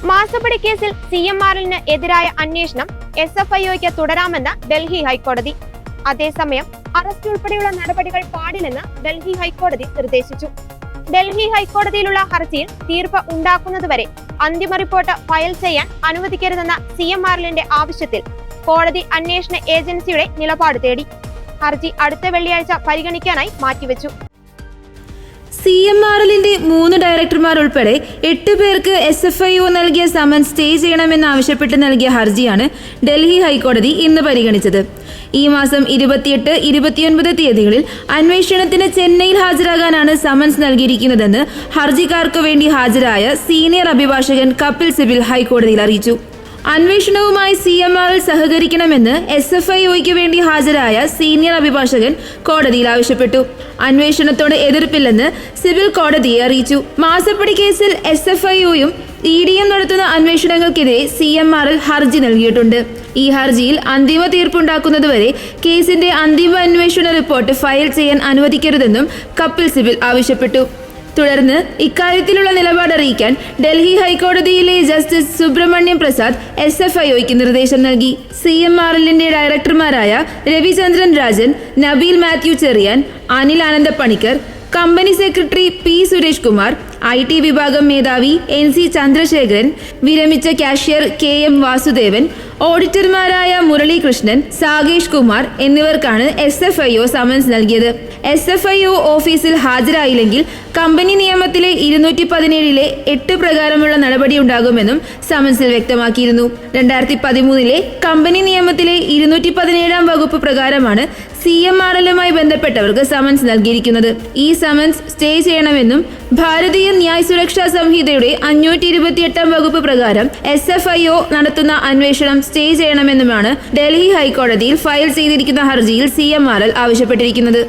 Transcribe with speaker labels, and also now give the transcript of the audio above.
Speaker 1: മാസപ്പടി കേസിൽ CMRL-ന് എതിരായ അന്വേഷണം SFIOയ്ക്ക് തുടരാമെന്ന് ഡൽഹി ഹൈക്കോടതി. അതേസമയം അറസ്റ്റ് ഉൾപ്പെടെയുള്ള നടപടികൾ പാടില്ലെന്ന് ഡൽഹി ഹൈക്കോടതി നിർദ്ദേശിച്ചു. ഡൽഹി ഹൈക്കോടതിയിലുള്ള ഹർജിയിൽ തീർപ്പ് ഉണ്ടാക്കുന്നതുവരെ അന്തിമ റിപ്പോർട്ട് ഫയൽ ചെയ്യാൻ അനുവദിക്കരുതെന്ന CMRL-ന്റെ ആവശ്യത്തിൽ കോടതി അന്വേഷണ ഏജൻസിയുടെ നിലപാട് തേടി. ഹർജി അടുത്ത വെള്ളിയാഴ്ച പരിഗണിക്കാനായി മാറ്റിവെച്ചു.
Speaker 2: CMRL-ന്റെ 3 ഡയറക്ടർമാർ ഉൾപ്പെടെ 8 പേർക്ക് SFIO നൽകിയ സമൻസ് സ്റ്റേ ചെയ്യണമെന്നാവശ്യപ്പെട്ട് നൽകിയ ഹർജിയാണ് ഡൽഹി ഹൈക്കോടതി ഇന്ന് പരിഗണിച്ചത്. ഈ മാസം 28, 29 തീയതികളിൽ അന്വേഷണത്തിന് ചെന്നൈയിൽ ഹാജരാകാനാണ് സമൻസ് നൽകിയിരിക്കുന്നതെന്ന് ഹർജിക്കാർക്ക് വേണ്ടി ഹാജരായ സീനിയർ അഭിഭാഷകൻ കപിൽ സിബൽ ഹൈക്കോടതിയിൽ അറിയിച്ചു. അന്വേഷണവുമായി CMRL സഹകരിക്കണമെന്ന് SFIOയ്ക്ക് വേണ്ടി ഹാജരായ സീനിയർ അഭിഭാഷകൻ കോടതിയിൽ ആവശ്യപ്പെട്ടു. അന്വേഷണത്തോട് എതിർപ്പില്ലെന്ന് സിബൽ കോടതിയെ അറിയിച്ചു. മാസപ്പടി കേസിൽ SFIOയും EDയും നടത്തുന്ന അന്വേഷണങ്ങൾക്കെതിരെ CMRL ഹർജി നൽകിയിട്ടുണ്ട്. ഈ ഹർജിയിൽ അന്തിമ തീർപ്പുണ്ടാക്കുന്നതുവരെ കേസിന്റെ അന്തിമ അന്വേഷണ റിപ്പോർട്ട് ഫയൽ ചെയ്യാൻ അനുവദിക്കരുതെന്നും കപിൽ സിബൽ ആവശ്യപ്പെട്ടു. തുടർന്ന് ഇക്കാര്യത്തിലുള്ള നിലപാടറിയിക്കാൻ ഡൽഹി ഹൈക്കോടതിയിലെ ജസ്റ്റിസ് സുബ്രഹ്മണ്യം പ്രസാദ് SFIOയ്ക്ക് നിർദ്ദേശം നൽകി. CMRL-ന്റെ ഡയറക്ടർമാരായ രവിചന്ദ്രൻ രാജൻ, നബീൽ മാത്യു ചെറിയാൻ, അനിൽ ആനന്ദ Panicker, company secretary P Suresh Kumar, IT വിഭാഗം മേധാവി NC ചന്ദ്രശേഖരൻ, വിരമിച്ച കാഷ്യർ KM വാസുദേവൻ, ഓഡിറ്റർമാരായ മുരളീകൃഷ്ണൻ, സാകേഷ് കുമാർ എന്നിവർക്കാണ് SFIO സമൻസ് നൽകിയത്. SFIO ഓഫീസിൽ ഹാജരായില്ലെങ്കിൽ കമ്പനി നിയമത്തിലെ 217-ലെ 8 പ്രകാരമുള്ള നടപടിയുണ്ടാകുമെന്നും സമൻസിൽ വ്യക്തമാക്കിയിരുന്നു. 2013-ലെ കമ്പനി നിയമത്തിലെ 217-ാം വകുപ്പ് പ്രകാരമാണ് CMRL-മായി ബന്ധപ്പെട്ടവർക്ക് സമൻസ് നൽകിയിരിക്കുന്നത്. ഈ സമൻസ് സ്റ്റേ ചെയ്യണമെന്നും ഭാരതീയ ന്യായ് സുരക്ഷാ സംഹിതയുടെ 528-ാം വകുപ്പ് പ്രകാരം SFIO നടത്തുന്ന അന്വേഷണം സ്റ്റേ ചെയ്യണമെന്നുമാണ് ഡൽഹി ഹൈക്കോടതിയിൽ ഫയൽ ചെയ്തിരിക്കുന്ന ഹർജിയിൽ CMRL ആവശ്യപ്പെട്ടിരിക്കുന്നത്.